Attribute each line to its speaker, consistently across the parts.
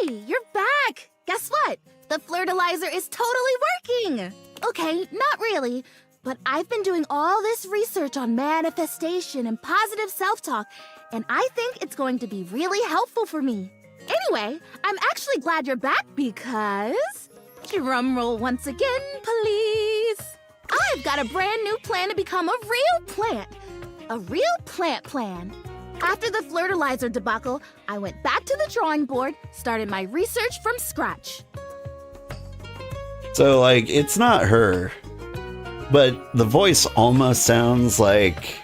Speaker 1: Hey, you're back! Guess what? The flirtilizer is totally working! Okay, not really, but I've been doing all this research on manifestation and positive self-talk, and I think it's going to be really helpful for me. Anyway, I'm actually glad you're back because... Drum roll once again, please. I've got a brand new plan to become a real plant. A real plant plan. After the flirtilizer debacle, I went back to the drawing board, started my research from scratch.
Speaker 2: So, like, it's not her, but the voice almost sounds like...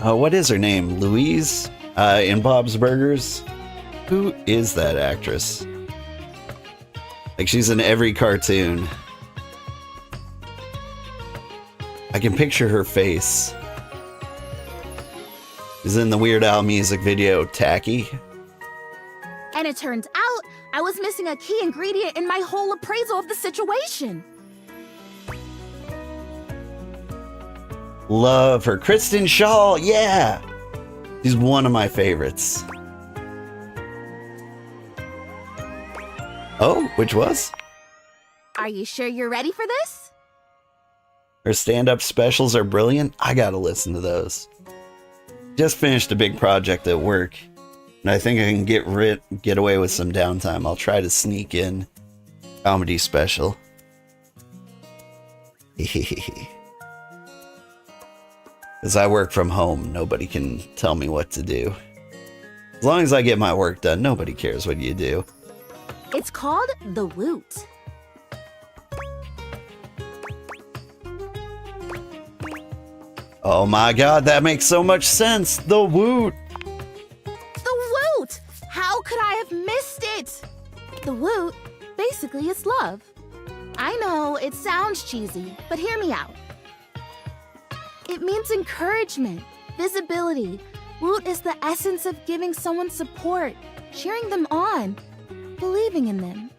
Speaker 2: what is her name? Louise? In Bob's Burgers? Who is that actress? Like, she's in every cartoon. I can picture her face. She's in the Weird Al music video, Tacky.
Speaker 1: And it turns out I was missing a key ingredient in my whole appraisal of the situation.
Speaker 2: Love her. Kristen Shaw, yeah! She's one of my favorites. Oh, which was?
Speaker 1: Are you sure you're ready for this?
Speaker 2: Her stand-up specials are brilliant. I gotta listen to those. Just finished a big project at work, and I think I can get away with some downtime. I'll try to sneak in comedy special. As I work from home, nobody can tell me what to do. As long as I get my work done, nobody cares what you do.
Speaker 1: It's called the Woot.
Speaker 2: Oh my god, that makes so much sense! The Woot!
Speaker 1: The Woot! How could I have missed it? The Woot, basically, is love. I know, it sounds cheesy, but hear me out. It means encouragement, visibility. Woot is the essence of giving someone support, cheering them on, believing in them.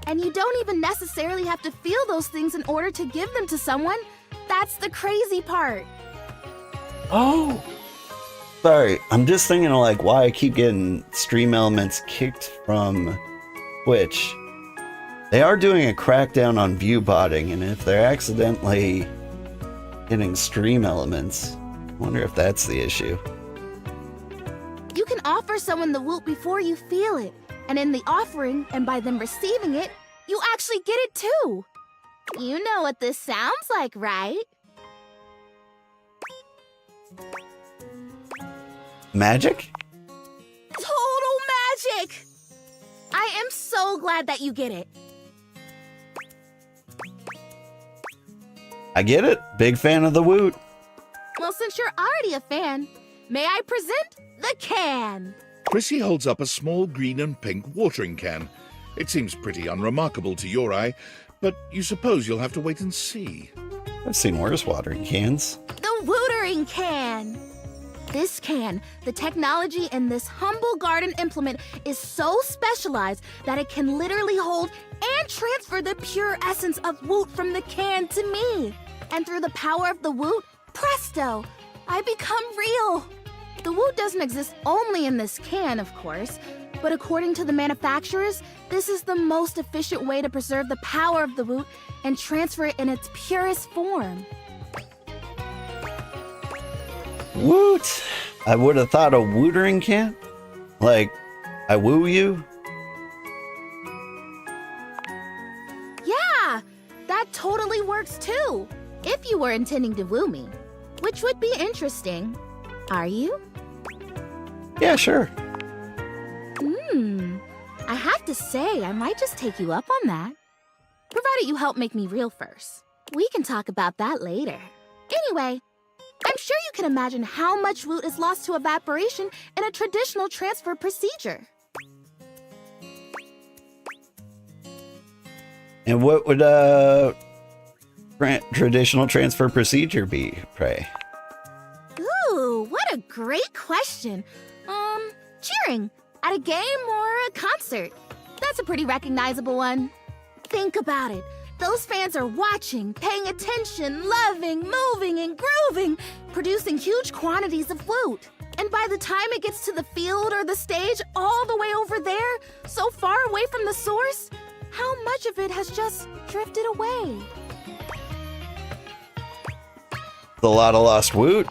Speaker 1: And you don't even necessarily have to feel those things in order to give them to someone. That's the crazy part.
Speaker 2: Oh! Sorry, I'm just thinking of like why I keep getting stream elements kicked from Twitch. They are doing a crackdown on view botting, and if they're accidentally getting stream elements, I wonder if that's the issue.
Speaker 1: You can offer someone the Woot before you feel it, and in the offering, and by them receiving it, you actually get it too. You know what this sounds like, right?
Speaker 2: Magic?
Speaker 1: Total magic! I am so glad that you get it.
Speaker 2: I get it. Big fan of the Woot.
Speaker 1: Well, since you're already a fan, may I present the can?
Speaker 3: Chrissy holds up a small green and pink watering can. It seems pretty unremarkable to your eye, but you suppose you'll have to wait and see.
Speaker 2: I've seen worse watering cans.
Speaker 1: The Wootering Can! This can, the technology in this humble garden implement is so specialized that it can literally hold and transfer the pure essence of Woot from the can to me. And through the power of the Woot, presto, I become real. The Woot doesn't exist only in this can, of course, but according to the manufacturers, this is the most efficient way to preserve the power of the Woot and transfer it in its purest form.
Speaker 2: Woot! I would have thought a wootering can? Like, I woo you?
Speaker 1: Yeah, that totally works too. If you were intending to woo me, which would be interesting. Are you?
Speaker 2: Yeah, sure.
Speaker 1: I have to say, I might just take you up on that. Provided you help make me real first. We can talk about that later. Anyway, I'm sure you can imagine how much Woot is lost to evaporation in a traditional transfer procedure.
Speaker 2: And what would traditional transfer procedure be, pray?
Speaker 1: Ooh, what a great question. Cheering at a game or a concert. That's a pretty recognizable one. Think about it. Those fans are watching, paying attention, loving, moving, and grooving, producing huge quantities of Woot. And by the time it gets to the field or the stage, all the way over there, so far away from the source, how much of it has just drifted away?
Speaker 2: A lot of lost woot.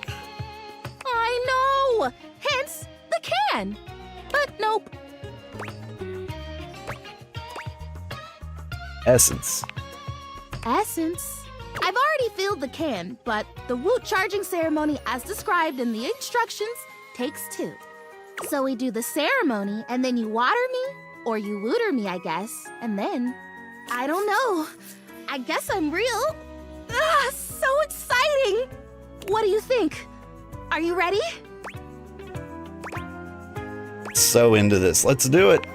Speaker 1: I know! Hence, the can! But nope.
Speaker 2: Essence.
Speaker 1: Essence? I've already filled the can, but the woot charging ceremony as described in the instructions takes 2. So we do the ceremony, and then you water me, or you wooter me, I guess, and then, I don't know. I guess I'm real. Ah, so exciting! What do you think? Are you ready?
Speaker 2: So into this. Let's do it.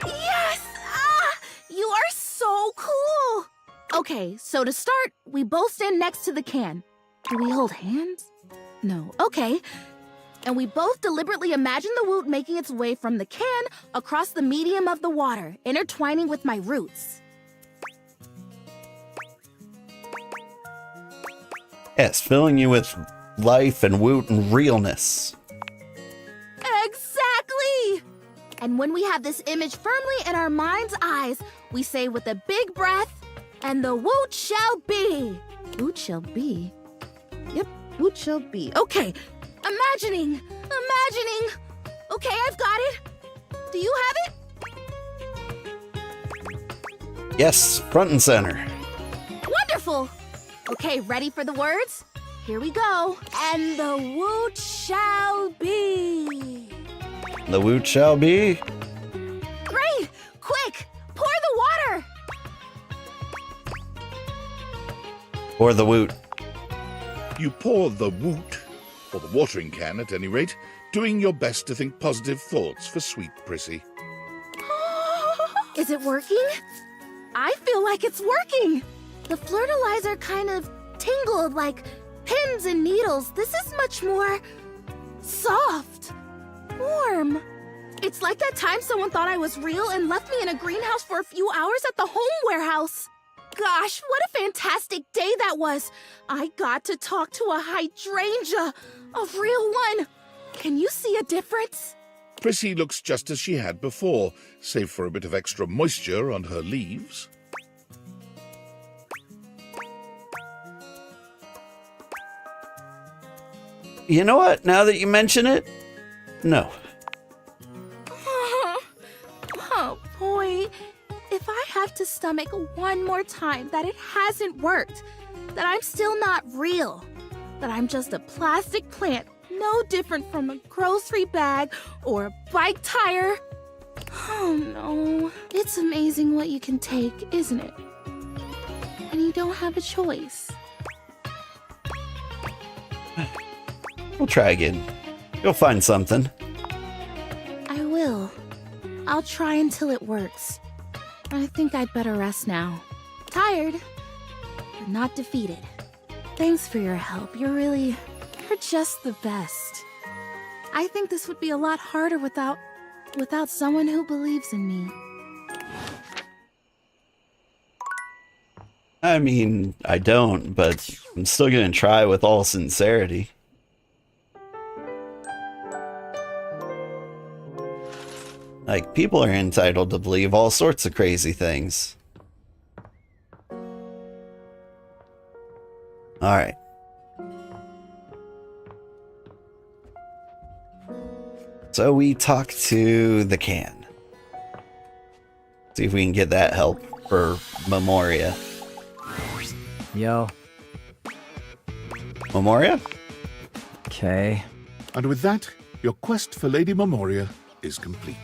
Speaker 1: Yes! Ah, you are so cool! Okay, so to start, we both stand next to the can. Do we hold hands? No. Okay. And we both deliberately imagine the woot making its way from the can across the medium of the water, intertwining with my roots.
Speaker 2: Yes, filling you with life and woot and realness.
Speaker 1: Exactly! And when we have this image firmly in our mind's eyes, we say with a big breath, and the woot shall be. Woot shall be? Yep, woot shall be. Okay, imagining. Okay, I've got it. Do you have it?
Speaker 2: Yes, front and center.
Speaker 1: Wonderful! Okay, ready for the words? Here we go. And the woot shall be.
Speaker 2: The woot shall be.
Speaker 1: Great! Quick! Pour the water!
Speaker 2: Or the woot.
Speaker 3: You pour the woot, or the watering can at any rate, doing your best to think positive thoughts for sweet Prissy.
Speaker 1: Is it working? I feel like it's working. The flirtilizer kind of tingled like pins and needles. This is much more soft, warm. It's like that time someone thought I was real and left me in a greenhouse for a few hours at the home warehouse. Gosh, what a fantastic day that was. I got to talk to a hydrangea, a real one. Can you see a difference?
Speaker 3: Prissy looks just as she had before, save for a bit of extra moisture on her leaves.
Speaker 2: You know what? Now that you mention it, no.
Speaker 1: Oh boy, if I have to stomach one more time that it hasn't worked, that I'm still not real, that I'm just a plastic plant, no different from a grocery bag or a bike tire. Oh no, it's amazing what you can take, isn't it? And you don't have a choice.
Speaker 2: We'll try again. You'll find something.
Speaker 1: I will. I'll try until it works. I think I'd better rest now. Tired, but not defeated. Thanks for your help. You're just the best. I think this would be a lot harder without someone who believes in me.
Speaker 2: I mean, I don't, but I'm still gonna try with all sincerity. Like, people are entitled to believe all sorts of crazy things. Alright. So we talk to the can. See if we can get that help for Memoria.
Speaker 4: Yo.
Speaker 2: Memoria?
Speaker 4: Okay.
Speaker 3: And with that, your quest for Lady Memoria is complete.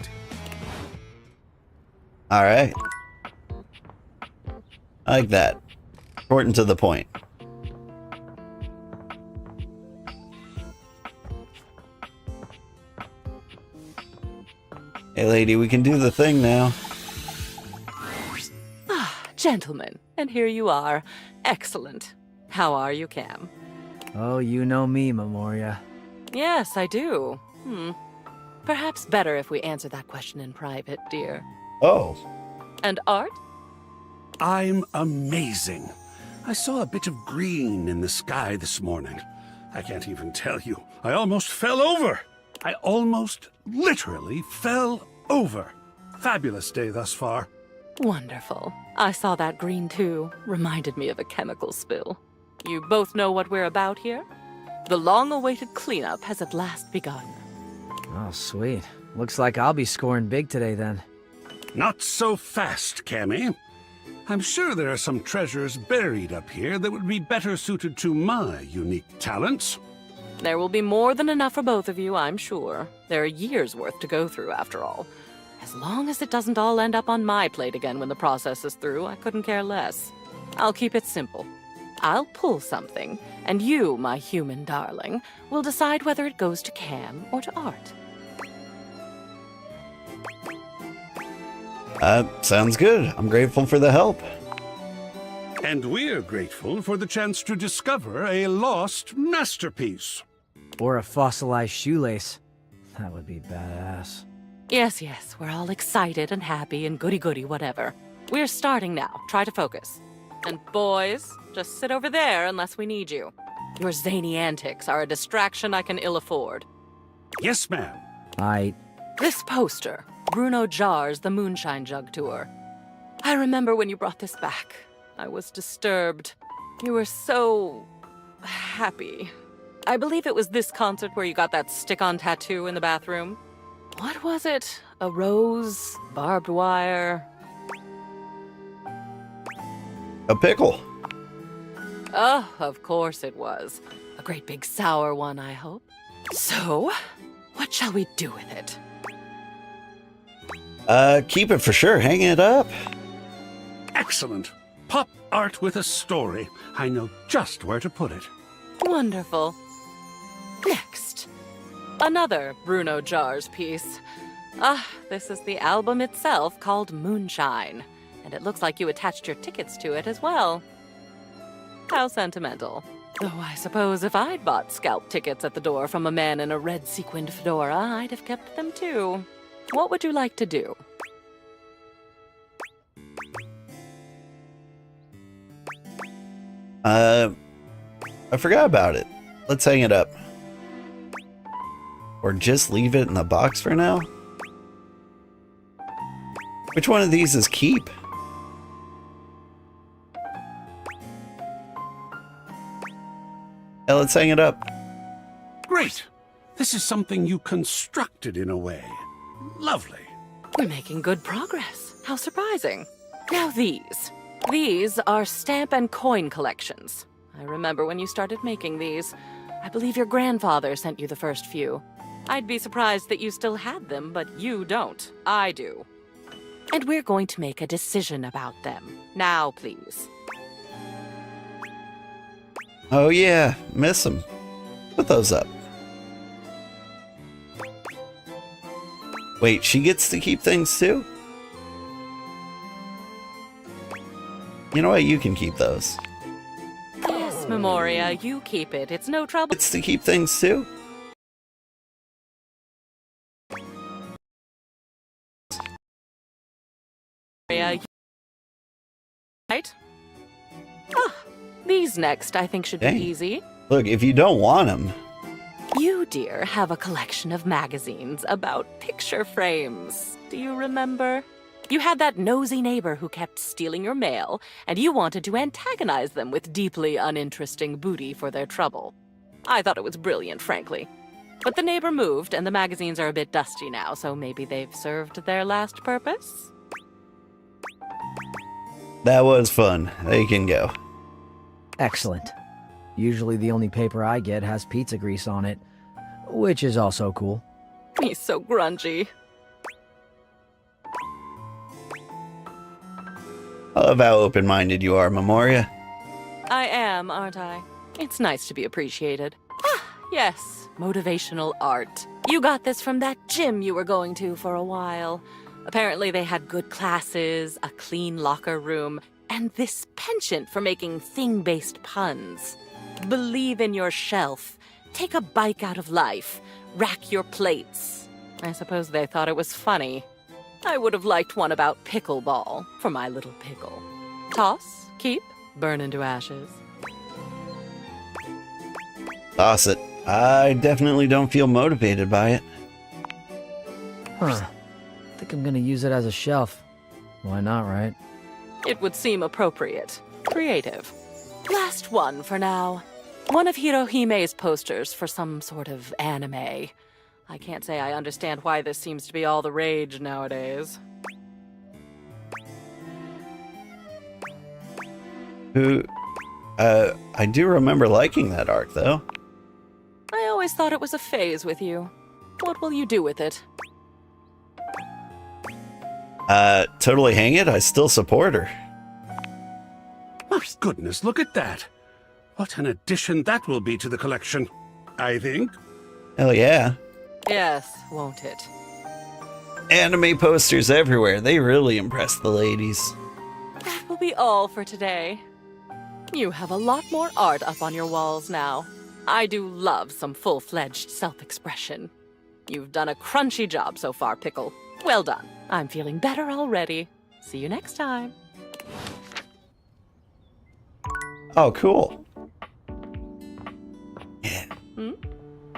Speaker 2: Alright. I like that. Short and to the point. Hey lady, we can do the thing now.
Speaker 5: Ah, gentlemen, and here you are. Excellent. How are you, Cam?
Speaker 4: Oh, you know me, Memoria.
Speaker 5: Yes, I do. Perhaps better if we answer that question in private, dear.
Speaker 2: Oh.
Speaker 5: And Art?
Speaker 6: I'm amazing. I saw a bit of green in the sky this morning. I can't even tell you. I almost fell over. I almost literally fell over. Fabulous day thus far.
Speaker 5: Wonderful. I saw that green too. Reminded me of a chemical spill. You both know what we're about here? The long-awaited cleanup has at last begun.
Speaker 4: Oh, sweet. Looks like I'll be scoring big today then.
Speaker 6: Not so fast, Cammy. I'm sure there are some treasures buried up here that would be better suited to my unique talents.
Speaker 5: There will be more than enough for both of you, I'm sure. There are years' worth to go through, after all. As long as it doesn't all end up on my plate again when the process is through, I couldn't care less. I'll keep it simple. I'll pull something, and you, my human darling, will decide whether it goes to Cam or to Art.
Speaker 2: Sounds good. I'm grateful for the help.
Speaker 6: And we're grateful for the chance to discover a lost masterpiece.
Speaker 4: Or a fossilized shoelace. That would be badass.
Speaker 5: Yes, yes, we're all excited and happy and goody-goody whatever. We're starting now. Try to focus. And boys, just sit over there unless we need you. Your zany antics are a distraction I can ill afford.
Speaker 6: Yes, ma'am.
Speaker 5: This poster, Bruno Jar's The Moonshine Jug Tour. I remember when you brought this back. I was disturbed. You were so happy. I believe it was this concert where you got that stick-on tattoo in the bathroom. What was it? A rose? Barbed wire?
Speaker 2: A pickle.
Speaker 5: Oh, of course it was. A great big sour one, I hope. So, what shall we do with it?
Speaker 2: Keep it for sure. Hang it up.
Speaker 6: Excellent. Pop art with a story. I know just where to put it.
Speaker 5: Wonderful. Next, another Bruno Jar's piece. This is the album itself called Moonshine, and it looks like you attached your tickets to it as well. How sentimental. Though I suppose if I'd bought scalp tickets at the door from a man in a red sequined fedora, I'd have kept them too. What would you like to do?
Speaker 2: I forgot about it. Let's hang it up. Or just leave it in the box for now? Which one of these is keep? Yeah, let's hang it up.
Speaker 6: Great. This is something you constructed in a way. Lovely.
Speaker 5: We're making good progress. How surprising. Now these. These are stamp and coin collections. I remember when you started making these. I believe your grandfather sent you the first few. I'd be surprised that you still had them, but you don't. I do. And we're going to make a decision about them. Now, please.
Speaker 2: Oh yeah, miss them. Put those up. Wait, she gets to keep things too? You know what? You can keep those.
Speaker 5: Yes, Memoria, you keep it. It's no trouble.
Speaker 2: Gets to keep things too?
Speaker 5: Right? These next, I think, should
Speaker 2: Dang.
Speaker 5: be easy.
Speaker 2: Look, if you don't want them,
Speaker 5: You, dear, have a collection of magazines about picture frames. Do you remember? You had that nosy neighbor who kept stealing your mail, and you wanted to antagonize them with deeply uninteresting booty for their trouble. I thought it was brilliant, frankly. But the neighbor moved, and the magazines are a bit dusty now, so maybe they've served their last purpose?
Speaker 2: that was fun. They can go.
Speaker 4: Excellent. Usually the only paper I get has pizza grease on it, which is also cool.
Speaker 5: He's so grungy.
Speaker 2: I love how open-minded you are, Memoria.
Speaker 5: I am, aren't I? It's nice to be appreciated. Yes, motivational art. You got this from that gym you were going to for a while. Apparently they had good classes, a clean locker room, and this penchant for making thing-based puns. Believe in your shelf. Take a bike out of life. Rack your plates. I suppose they thought it was funny. I would have liked one about pickleball for my little pickle. Toss, keep, burn into ashes.
Speaker 2: Toss it. I definitely don't feel motivated by it.
Speaker 4: Huh. Think I'm gonna use it as a shelf. Why not, right?
Speaker 5: It would seem appropriate. Creative. Last one for now. One of Hirohime's posters for some sort of anime. I can't say I understand why this seems to be all the rage nowadays.
Speaker 2: I do remember liking that arc, though.
Speaker 5: I always thought it was a phase with you. What will you do with it?
Speaker 2: Totally hang it. I still support her.
Speaker 6: My goodness, look at that. What an addition that will be to the collection, I think.
Speaker 2: Hell yeah.
Speaker 5: Yes, won't it?
Speaker 2: Anime posters everywhere. They really impress the ladies.
Speaker 5: That will be all for today. You have a lot more art up on your walls now. I do love some full-fledged self-expression. You've done a crunchy job so far, Pickle. Well done. I'm feeling better already. See you next time.
Speaker 2: Oh, cool. Yeah.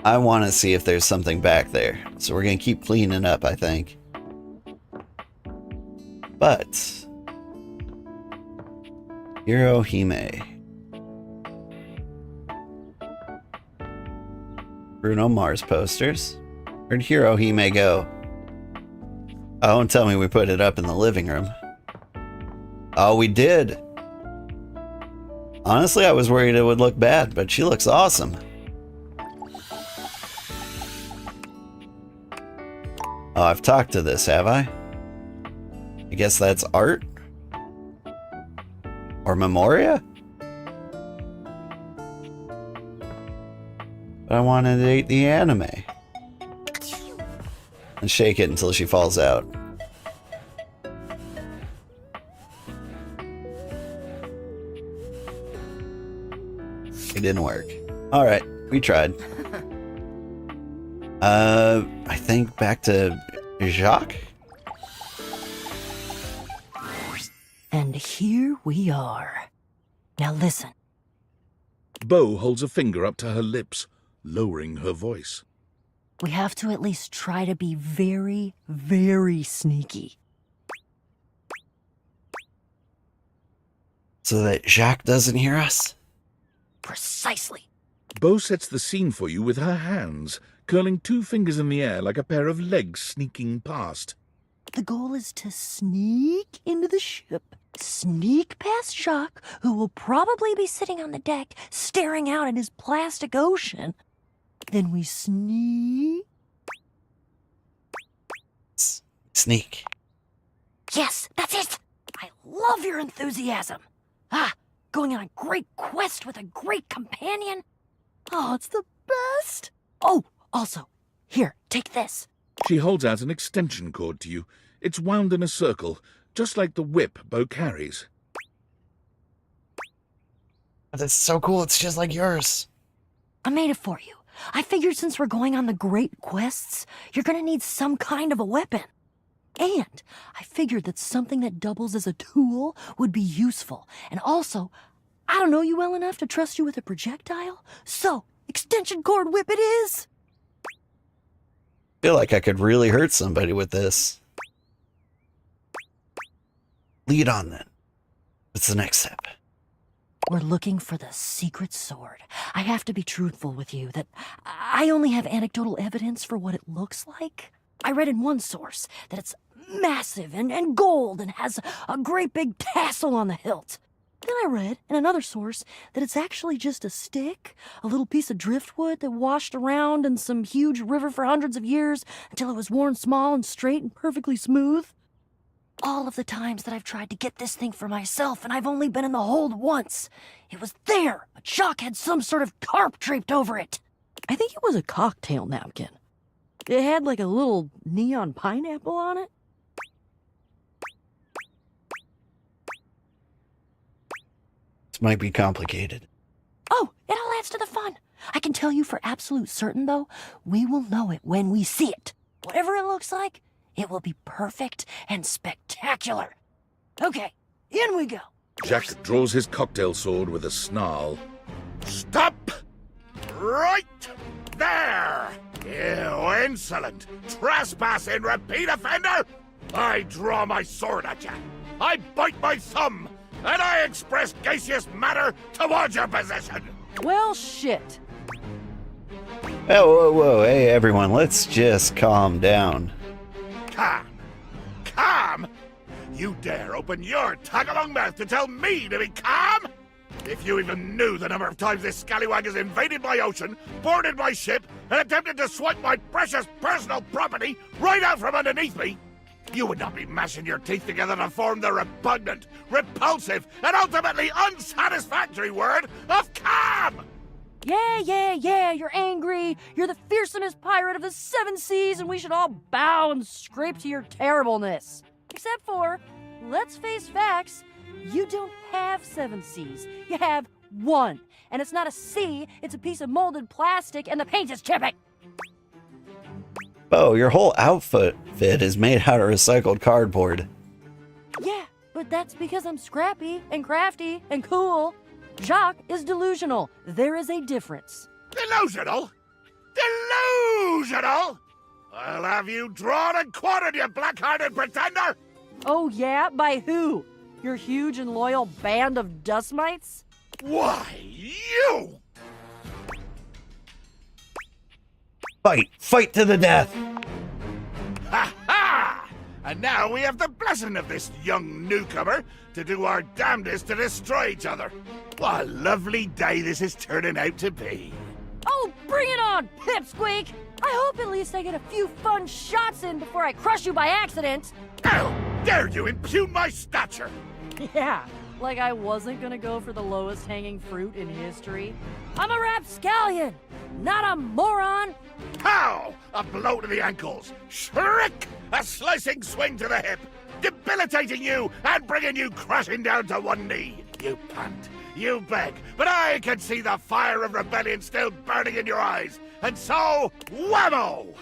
Speaker 2: I want to see if there's something back there. So we're going to keep cleaning up, I think. But Hirohime. Bruno Mars posters. Where'd Hirohime go? Oh, don't tell me we put it up in the living room. Oh, we did. Honestly, I was worried it would look bad, but she looks awesome. Oh, I've talked to this, have I? I guess that's art? Or Memoria? But I wanted to eat the anime. And shake it until she falls out. It didn't work. Alright, we tried. I think back to Jacques?
Speaker 7: And here we are. Now listen.
Speaker 3: Bo holds a finger up to her lips, lowering her voice.
Speaker 7: We have to at least try to be very, very sneaky.
Speaker 2: So that Jacques doesn't hear us?
Speaker 7: Precisely.
Speaker 3: Bo sets the scene for you with her hands, curling 2 fingers in the air like a pair of legs sneaking past.
Speaker 7: The goal is to sneak into the ship, sneak past Jacques, who will probably be sitting on the deck staring out at his plastic ocean. Then we sneak.
Speaker 2: Sneak.
Speaker 7: Yes, that's it! I love your enthusiasm. Going on a great quest with a great companion. Oh, it's the best. Oh, also, here, take this.
Speaker 3: She holds out an extension cord to you. It's wound in a circle, just like the whip Bo carries.
Speaker 2: That's so cool. It's just like yours.
Speaker 7: I made it for you. I figured since we're going on the great quests, you're gonna need some kind of a weapon. And I figured that something that doubles as a tool would be useful. And also, I don't know you well enough to trust you with a projectile. So, extension cord whip it is!
Speaker 2: Feel like I could really hurt somebody with this. Lead on then. What's the next step?
Speaker 7: We're looking for the secret sword. I have to be truthful with you that I only have anecdotal evidence for what it looks like. I read in one source that it's massive and gold and has a great big tassel on the hilt. Then I read in another source that it's actually just a stick, a little piece of driftwood that washed around in some huge river for hundreds of years until it was worn small and straight and perfectly smooth. All of the times that I've tried to get this thing for myself, and I've only been in the hold once. It was there, but Jacques had some sort of tarp draped over it. I think it was a cocktail napkin. It had like a little neon pineapple on it.
Speaker 2: This might be complicated.
Speaker 7: Oh, it all adds to the fun. I can tell you for absolute certain, though, we will know it when we see it. Whatever it looks like, it will be perfect and spectacular. Okay, in we go.
Speaker 3: Jacques draws his cocktail sword with a snarl. Stop! Right there! You insolent, trespassing repeat offender! I draw my sword at you. I bite my thumb, and I express gaseous matter towards your possession.
Speaker 7: Well, shit.
Speaker 2: Oh, whoa, hey everyone, let's just calm down.
Speaker 3: Calm. Calm? You dare open your tag-along mouth to tell me to be calm? If you even knew the number of times this scallywag has invaded my ocean, boarded my ship, and attempted to swipe my precious personal property right out from underneath me, you would not be mashing your teeth together to form the repugnant, repulsive, and ultimately unsatisfactory word of calm!
Speaker 7: Yeah, you're angry. You're the fearsomest pirate of the 7 seas, and we should all bow and scrape to your terribleness. Except for, let's face facts, you don't have 7 seas. You have 1. And it's not a sea, it's a piece of molded plastic, and the paint is chipping.
Speaker 2: Bo, your whole outfit is made out of recycled cardboard.
Speaker 7: Yeah, but that's because I'm scrappy and crafty and cool. Jacques is delusional. There is a difference.
Speaker 3: Delusional? Delusional? I'll have you drawn and quartered, you black-hearted pretender!
Speaker 7: Oh yeah? By who? Your huge and loyal band of dust mites?
Speaker 3: Why, you!
Speaker 2: Fight to the death!
Speaker 3: Ha ha! And now we have the blessing of this young newcomer to do our damnedest to destroy each other. What a lovely day this is turning out to be.
Speaker 7: Oh, bring it on, Pipsqueak! I hope at least I get a few fun shots in before I crush you by accident.
Speaker 3: How dare you impugn my stature?
Speaker 7: Yeah, like I wasn't gonna go for the lowest hanging fruit in history. I'm a rapscallion, not a moron.
Speaker 3: How? A blow to the ankles. Shriek! A slicing swing to the hip. Debilitating you and bringing you crashing down to one knee. You pant. You beg. But I can see the fire of rebellion still burning in your eyes. And so, whammo!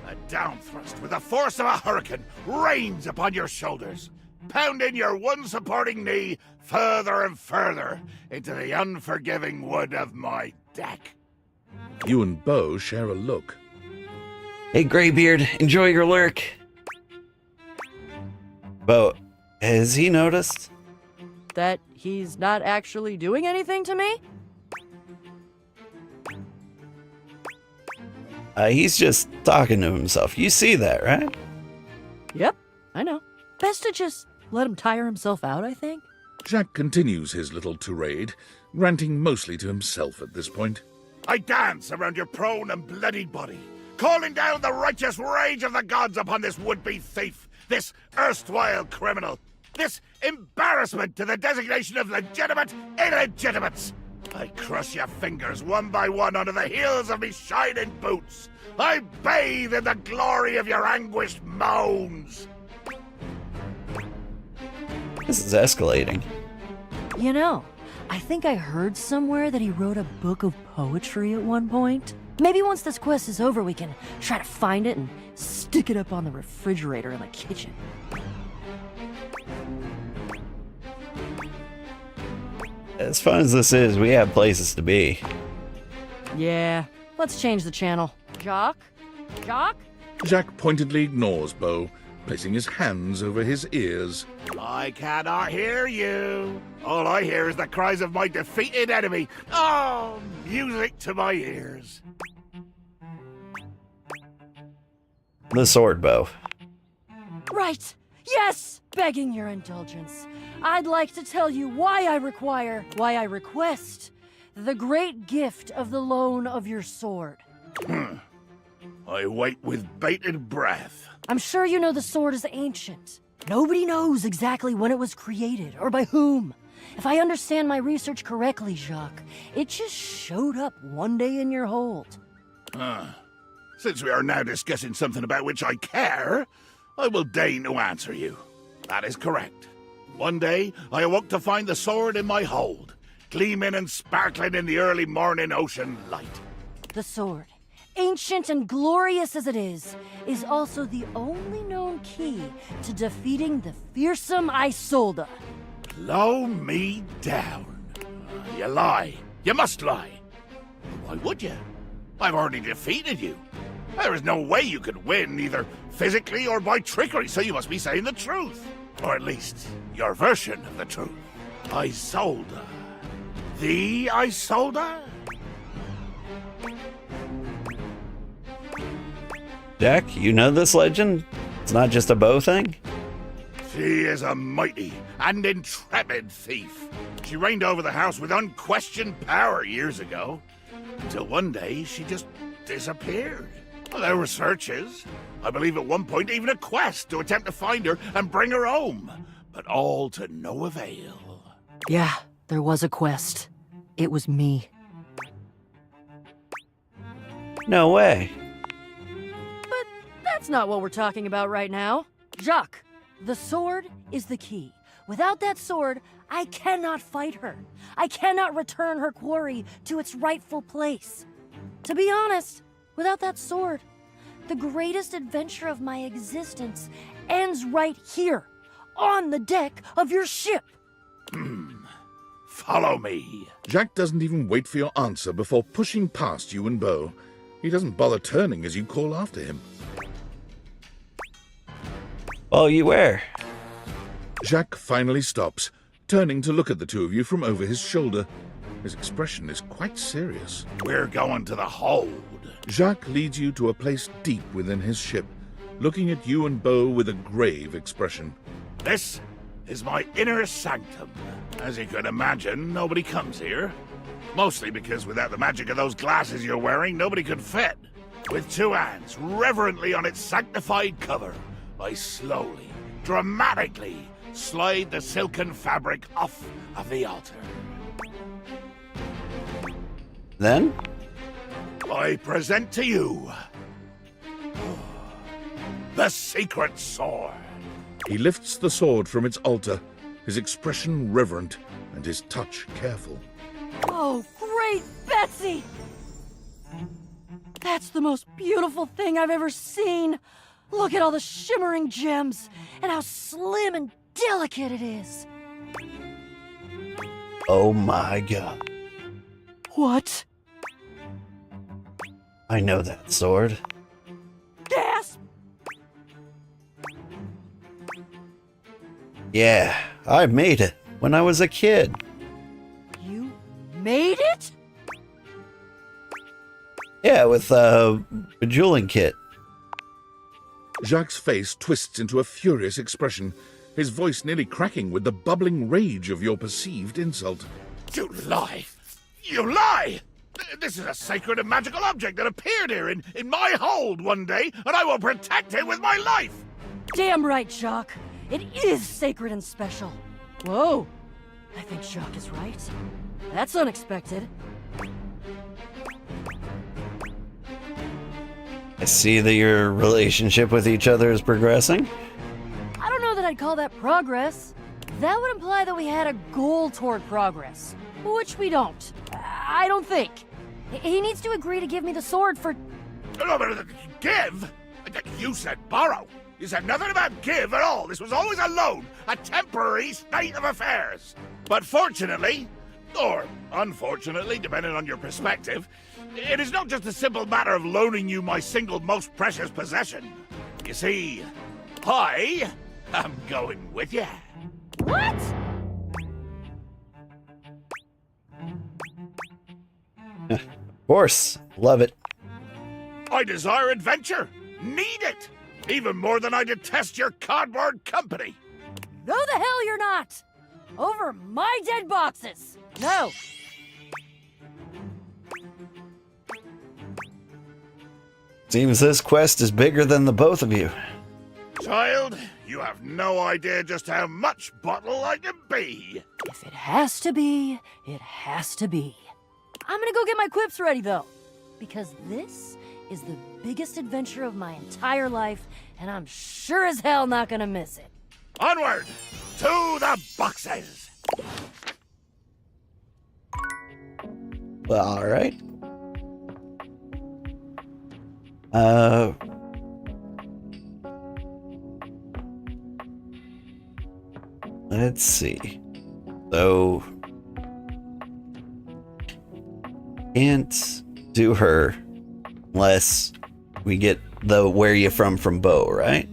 Speaker 3: A down thrust with the force of a hurricane rains upon your shoulders, pounding your one supporting knee further and further into the unforgiving wood of my deck.
Speaker 8: You and Bo share a look.
Speaker 2: Hey Greybeard, enjoy your lurk. Bo, has he noticed?
Speaker 7: That he's not actually doing anything to me?
Speaker 2: He's just talking to himself. You see that, right?
Speaker 7: Yep, I know. Best to just let him tire himself out, I think.
Speaker 8: Jack continues his little tirade, ranting mostly to himself at this point.
Speaker 3: I dance around your prone and bloodied body, calling down the righteous rage of the gods upon this would-be thief, this erstwhile criminal, this embarrassment to the designation of legitimate illegitimates. I crush your fingers one by one under the heels of me shining boots. I bathe in the glory of your anguished moans.
Speaker 2: This is escalating.
Speaker 7: You know, I think I heard somewhere that he wrote a book of poetry at one point. Maybe once this quest is over, we can try to find it and stick it up on the refrigerator in the kitchen.
Speaker 2: As fun as this is, we have places to be.
Speaker 7: Yeah, let's change the channel. Jock? Jock?
Speaker 8: Jack pointedly ignores Bo, placing his hands over his ears.
Speaker 3: I cannot hear you. All I hear is the cries of my defeated enemy. Oh, music to my ears.
Speaker 2: The sword bow.
Speaker 7: Right. Yes! Begging your indulgence. I'd like to tell you why I request the great gift of the loan of your sword.
Speaker 3: I wait with bated breath.
Speaker 7: I'm sure you know the sword is ancient. Nobody knows exactly when it was created or by whom. If I understand my research correctly, Jacques, it just showed up one day in your hold.
Speaker 3: Since we are now discussing something about which I care, I will deign to answer you. That is correct. One day, I awoke to find the sword in my hold, gleaming and sparkling in the early morning ocean light.
Speaker 7: The sword, ancient and glorious as it is also the only known key to defeating the fearsome Isolde.
Speaker 3: Blow me down. You lie. You must lie. Why would you? I've already defeated you. There is no way you could win, either physically or by trickery, so you must be saying the truth. Or at least, your version of the truth. Isolde. The Isolde?
Speaker 2: Jack, you know this legend? It's not just a bow thing?
Speaker 3: She is a mighty and intrepid thief. She reigned over the house with unquestioned power years ago, until one day she just disappeared. Well, there were searches. I believe at one point even a quest to attempt to find her and bring her home, but all to no avail.
Speaker 7: Yeah, there was a quest. It was me.
Speaker 2: No way.
Speaker 7: But that's not what we're talking about right now. Jacques, the sword is the key. Without that sword, I cannot fight her. I cannot return her quarry to its rightful place. To be honest, without that sword, the greatest adventure of my existence ends right here, on the deck of your ship.
Speaker 3: Follow me.
Speaker 8: Jack doesn't even wait for your answer before pushing past you and Bo. He doesn't bother turning as you call after him.
Speaker 2: Well, you where?
Speaker 8: Jacques finally stops, turning to look at the two of you from over his shoulder. His expression is quite serious.
Speaker 3: We're going to the hold.
Speaker 8: Jacques leads you to a place deep within his ship, looking at you and Bo with a grave expression.
Speaker 3: This is my inner sanctum. As you can imagine, nobody comes here. Mostly because without the magic of those glasses you're wearing, nobody could fit. With two hands reverently on its sanctified cover, I slowly, dramatically slide the silken fabric off of the altar.
Speaker 2: Then?
Speaker 3: I present to you the secret sword.
Speaker 8: He lifts the sword from its altar, his expression reverent and his touch careful.
Speaker 7: Oh, great Betsy! That's the most beautiful thing I've ever seen. Look at all the shimmering gems and how slim and delicate it is.
Speaker 2: Oh my god.
Speaker 7: What?
Speaker 2: I know that sword.
Speaker 7: Gasp!
Speaker 2: Yeah, I made it when I was a kid.
Speaker 7: You made it?
Speaker 2: Yeah, with a bejeweling kit.
Speaker 8: Jacques' face twists into a furious expression, his voice nearly cracking with the bubbling rage of your perceived insult.
Speaker 3: You lie! You lie! This is a sacred and magical object that appeared here in my hold one day, and I will protect it with my life!
Speaker 7: Damn right, Jacques. It is sacred and special. Whoa. I think Jacques is right. That's unexpected.
Speaker 2: I see that your relationship with each other is progressing.
Speaker 7: I don't know that I'd call that progress. That would imply that we had a goal toward progress, which we don't. I don't think. He needs to agree to give me the sword for...
Speaker 3: No, but give? You said borrow. You said nothing about give at all. This was always a loan, a temporary state of affairs. But fortunately, or unfortunately, depending on your perspective, it is not just a simple matter of loaning you my single most precious possession. You see, I am going with you.
Speaker 7: What?
Speaker 2: Of course, love it.
Speaker 3: I desire adventure. Need it. Even more than I detest your cardboard company.
Speaker 7: No the hell you're not! Over my dead boxes! No!
Speaker 2: Seems this quest is bigger than the both of you.
Speaker 3: Child, you have no idea just how much bottle I can be.
Speaker 7: If it has to be, it has to be. I'm gonna go get my quips ready, though. Because this is the biggest adventure of my entire life, and I'm sure as hell not gonna miss it.
Speaker 3: Onward! To the boxes!
Speaker 2: Well, all right. Let's see. So, can't do her unless we get the where you from Bo, right?